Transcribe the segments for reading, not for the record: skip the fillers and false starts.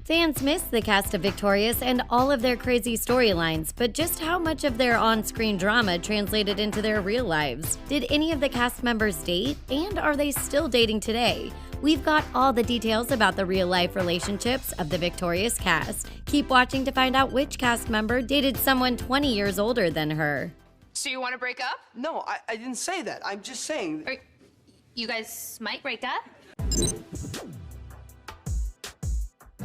Fans miss the cast of Victorious and all of their crazy storylines, but just how much of their on-screen drama translated into their real lives? Did any of the cast members date, and are they still dating today? We've got all the details about the real-life relationships of the Victorious cast. Keep watching to find out which cast member dated someone 20 years older than her. So you want to break up? No, I didn't say that. I'm just saying... You guys might break up?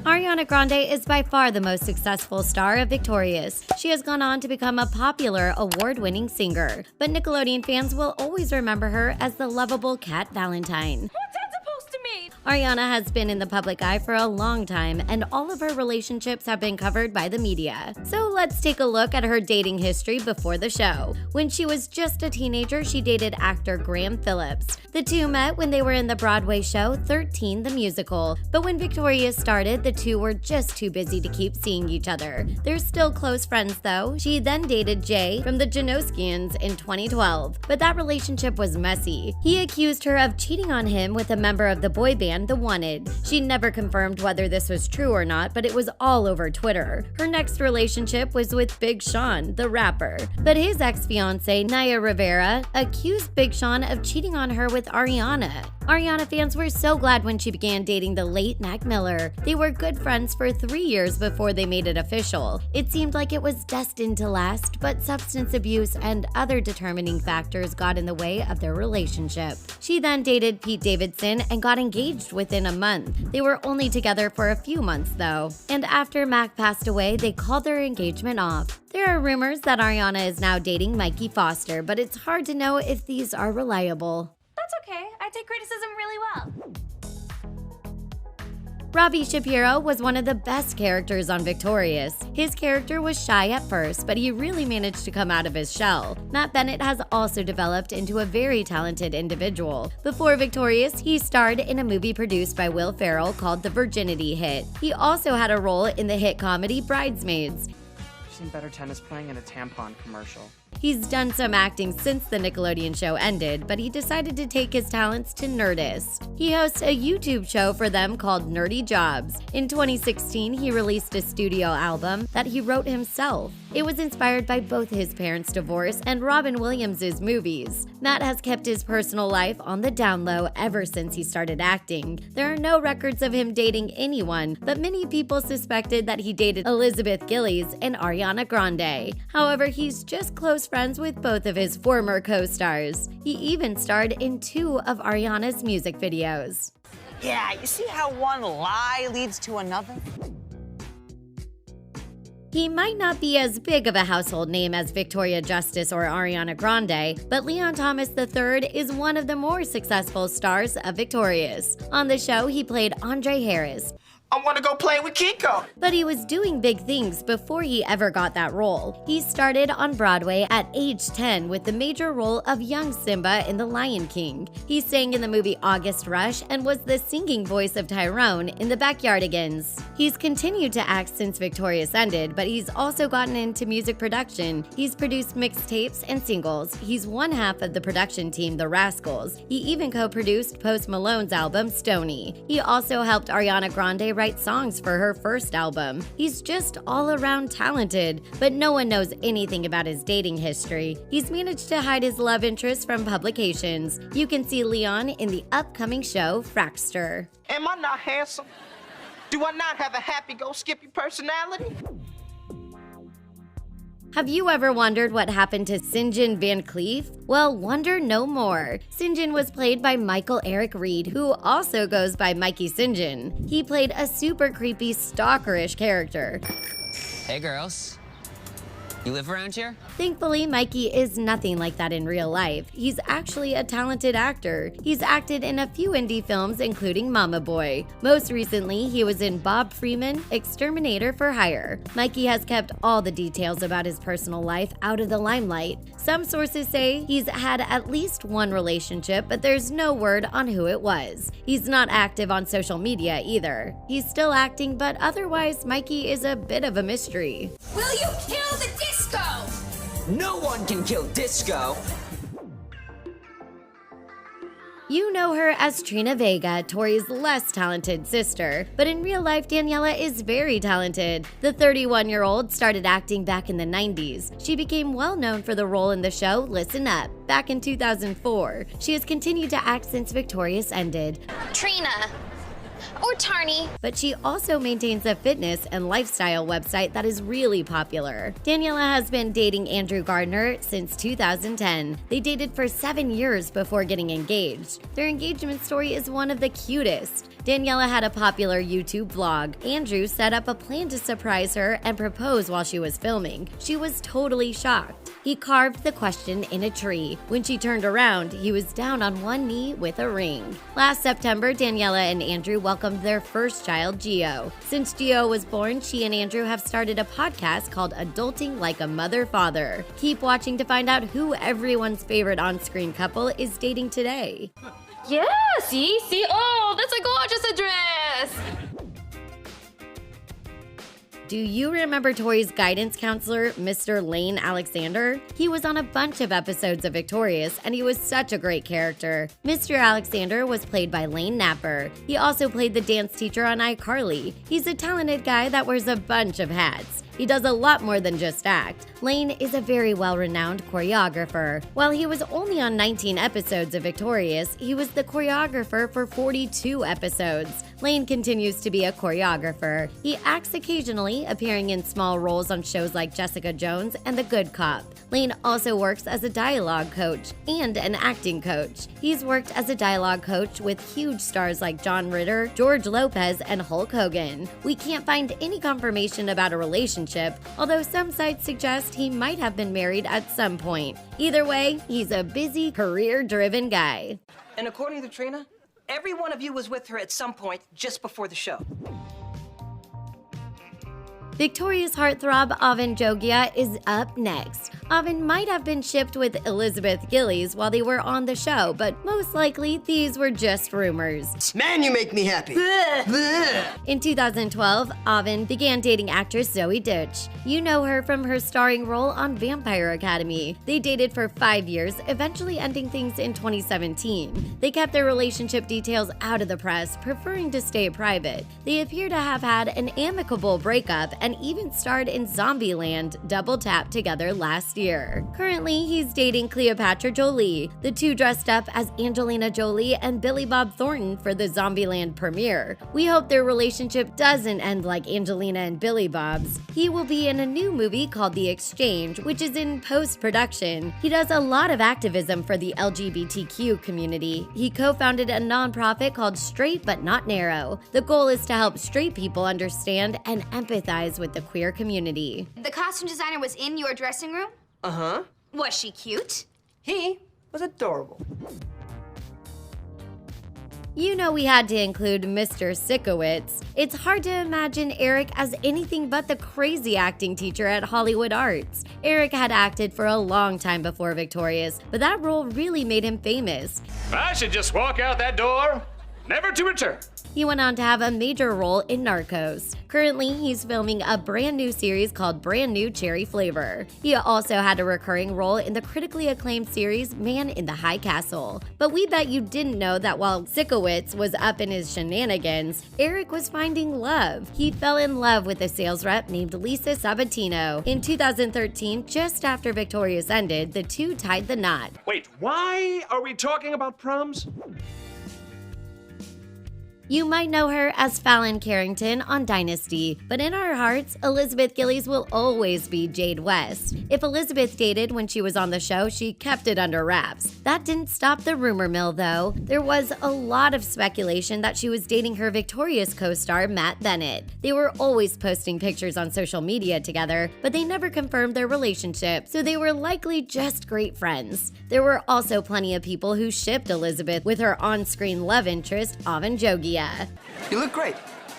Ariana Grande is by far the most successful star of Victorious. She has gone on to become a popular, award-winning singer, but Nickelodeon fans will always remember her as the lovable Cat Valentine. What's that supposed to mean? Ariana has been in the public eye for a long time, and all of her relationships have been covered by the media. So let's take a look at her dating history before the show. When she was just a teenager, she dated actor Graham Phillips. The two met when they were in the Broadway show 13 the Musical, but when Victorious started, the two were just too busy to keep seeing each other. They're still close friends though. She then dated Jay from the Janoskians in 2012, but that relationship was messy. He accused her of cheating on him with a member of the boy band The Wanted. She never confirmed whether this was true or not, but it was all over Twitter. Her next relationship was with Big Sean, the rapper, but his ex-fiancée Naya Rivera accused Big Sean of cheating on her with Ariana. Ariana fans were so glad when she began dating the late Mac Miller. They were good friends for 3 years before they made it official. It seemed like it was destined to last, but substance abuse and other determining factors got in the way of their relationship. She then dated Pete Davidson and got engaged within a month. They were only together for a few months though, and after Mac passed away, they called their engagement off. There are rumors that Ariana is now dating Mikey Foster, but it's hard to know if these are reliable. That's okay. I take criticism really well. Robbie Shapiro was one of the best characters on Victorious. His character was shy at first, but he really managed to come out of his shell. Matt Bennett has also developed into a very talented individual. Before Victorious, he starred in a movie produced by Will Ferrell called The Virginity Hit. He also had a role in the hit comedy Bridesmaids. I've seen better tennis playing in a tampon commercial. He's done some acting since the Nickelodeon show ended, but he decided to take his talents to Nerdist. He hosts a YouTube show for them called Nerdy Jobs. In 2016, he released a studio album that he wrote himself. It was inspired by both his parents' divorce and Robin Williams' movies. Matt has kept his personal life on the down low ever since he started acting. There are no records of him dating anyone, but many people suspected that he dated Elizabeth Gillies and Ariana Grande. However, he's just close friends with both of his former co-stars. He even starred in 2 of Ariana's music videos. Yeah, you see how one lie leads to another? He might not be as big of a household name as Victoria Justice or Ariana Grande, but Leon Thomas III is one of the more successful stars of Victorious. On the show, he played Andre Harris. I want to go play with Kiko. But he was doing big things before he ever got that role. He started on Broadway at age 10 with the major role of young Simba in The Lion King. He sang in the movie August Rush and was the singing voice of Tyrone in The Backyardigans. He's continued to act since Victorious ended, but he's also gotten into music production. He's produced mixtapes and singles. He's one half of the production team The Rascals. He even co-produced Post Malone's album Stoney. He also helped Ariana Grande write songs for her first album. He's just all around talented, but no one knows anything about his dating history. He's managed to hide his love interest from publications. You can see Leon in the upcoming show Frackster. Am I not handsome? Do I not have a happy-go-skippy personality? Have you ever wondered what happened to St. John Van Cleef? Well, wonder no more. St. John was played by Michael Eric Reed, who also goes by Mikey St. John. He played a super creepy, stalkerish character. Hey girls, you live around here? Thankfully, Mikey is nothing like that in real life. He's actually a talented actor. He's acted in a few indie films, including Mama Boy. Most recently, he was in Bob Freeman, Exterminator for Hire. Mikey has kept all the details about his personal life out of the limelight. Some sources say he's had at least one relationship, but there's no word on who it was. He's not active on social media either. He's still acting, but otherwise, Mikey is a bit of a mystery. Will you kill the disco? No one can kill disco! You know her as Trina Vega, Tori's less talented sister, but in real life, Daniela is very talented. The 31-year-old started acting back in the 90s. She became well known for the role in the show Listen Up, back in 2004. She has continued to act since Victorious ended. Trina. Or Tarny. But she also maintains a fitness and lifestyle website that is really popular. Daniela has been dating Andrew Gardner since 2010. They dated for 7 years before getting engaged. Their engagement story is one of the cutest. Daniela had a popular YouTube vlog. Andrew set up a plan to surprise her and propose while she was filming. She was totally shocked. He carved the question in a tree. When she turned around, he was down on one knee with a ring. Last September, Daniela and Andrew welcomed their first child, Gio. Since Gio was born, she and Andrew have started a podcast called Adulting Like a Mother-Father. Keep watching to find out who everyone's favorite on-screen couple is dating today. Yeah, see? Oh, that's a gorgeous address. Do you remember Tori's guidance counselor, Mr. Lane Alexander? He was on a bunch of episodes of Victorious, and he was such a great character. Mr. Alexander was played by Lane Napper. He also played the dance teacher on iCarly. He's a talented guy that wears a bunch of hats. He does a lot more than just act. Lane is a very well-renowned choreographer. While he was only on 19 episodes of Victorious, he was the choreographer for 42 episodes. Lane continues to be a choreographer. He acts occasionally, appearing in small roles on shows like Jessica Jones and The Good Cop. Lane also works as a dialogue coach and an acting coach. He's worked as a dialogue coach with huge stars like John Ritter, George Lopez, and Hulk Hogan. We can't find any confirmation about a relationship, although some sites suggest he might have been married at some point. Either way, he's a busy, career-driven guy. And according to Trina, every one of you was with her at some point just before the show. Victorious heartthrob Avin Jogia is up next. Avin might have been shipped with Elizabeth Gillies while they were on the show, but most likely these were just rumors. Man, you make me happy. In 2012, Avin began dating actress Zoe Deutch. You know her from her starring role on Vampire Academy. They dated for 5 years, eventually ending things in 2017. They kept their relationship details out of the press, preferring to stay private. They appear to have had an amicable breakup and even starred in Zombieland Double Tap together last year. Currently, he's dating Cleopatra Jolie. The two dressed up as Angelina Jolie and Billy Bob Thornton for the Zombieland premiere. We hope their relationship doesn't end like Angelina and Billy Bob's. He will be in a new movie called The Exchange, which is in post-production. He does a lot of activism for the LGBTQ community. He co-founded a nonprofit called Straight But Not Narrow. The goal is to help straight people understand and empathize with the queer community. The costume designer was in your dressing room? Uh-huh. Was she cute? He was adorable. You know we had to include Mr. Sikowitz. It's hard to imagine Eric as anything but the crazy acting teacher at Hollywood Arts. Eric had acted for a long time before Victorious, but that role really made him famous. I should just walk out that door, never to return. He went on to have a major role in Narcos. Currently, he's filming a brand new series called Brand New Cherry Flavor. He also had a recurring role in the critically acclaimed series Man in the High Castle. But we bet you didn't know that while Sikowitz was up in his shenanigans, Eric was finding love. He fell in love with a sales rep named Lisa Sabatino. In 2013, just after Victorious ended, the two tied the knot. Wait, why are we talking about proms? You might know her as Fallon Carrington on Dynasty, but in our hearts, Elizabeth Gillies will always be Jade West. If Elizabeth dated when she was on the show, she kept it under wraps. That didn't stop the rumor mill, though. There was a lot of speculation that she was dating her Victorious co-star Matt Bennett. They were always posting pictures on social media together, but they never confirmed their relationship, so they were likely just great friends. There were also plenty of people who shipped Elizabeth with her on-screen love interest, Avin Jogia. You look great.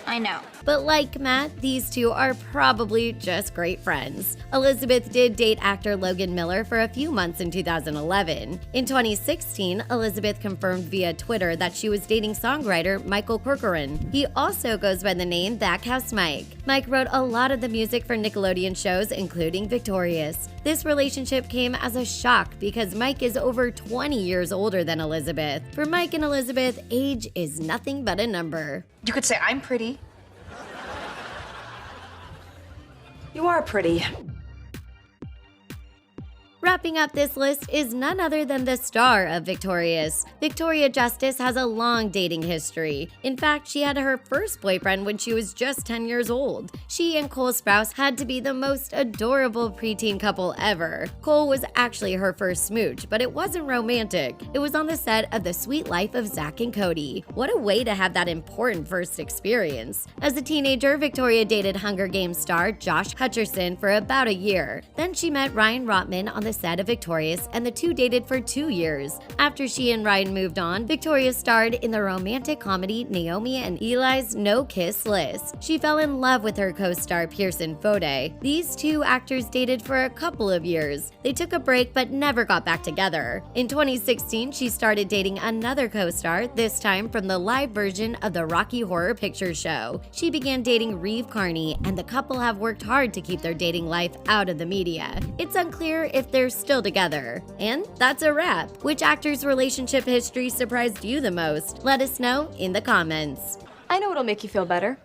I know. But like Matt, these two are probably just great friends. Elizabeth did date actor Logan Miller for a few months in 2011. In 2016, Elizabeth confirmed via Twitter that she was dating songwriter Michael Corcoran. He also goes by the name That House Mike. Mike wrote a lot of the music for Nickelodeon shows, including Victorious. This relationship came as a shock because Mike is over 20 years older than Elizabeth. For Mike and Elizabeth, age is nothing but a number. You could say I'm pretty. You are pretty. Wrapping up this list is none other than the star of Victorious. Victoria Justice has a long dating history. In fact, she had her first boyfriend when she was just 10 years old. She and Cole Sprouse had to be the most adorable preteen couple ever. Cole was actually her first smooch, but it wasn't romantic. It was on the set of The Sweet Life of Zack and Cody. What a way to have that important first experience. As a teenager, Victoria dated Hunger Games star Josh Hutcherson for about a year. Then she met Ryan Rotman on the set of Victorious, and the two dated for 2 years. After she and Ryan moved on, Victoria starred in the romantic comedy Naomi and Eli's No Kiss List. She fell in love with her co-star Pearson Fode. These two actors dated for a couple of years. They took a break but never got back together. In 2016, she started dating another co-star, this time from the live version of the Rocky Horror Picture Show. She began dating Reeve Carney, and the couple have worked hard to keep their dating life out of the media. It's unclear if they're still together. And that's a wrap. Which actor's relationship history surprised you the most? Let us know in the comments. I know it'll make you feel better.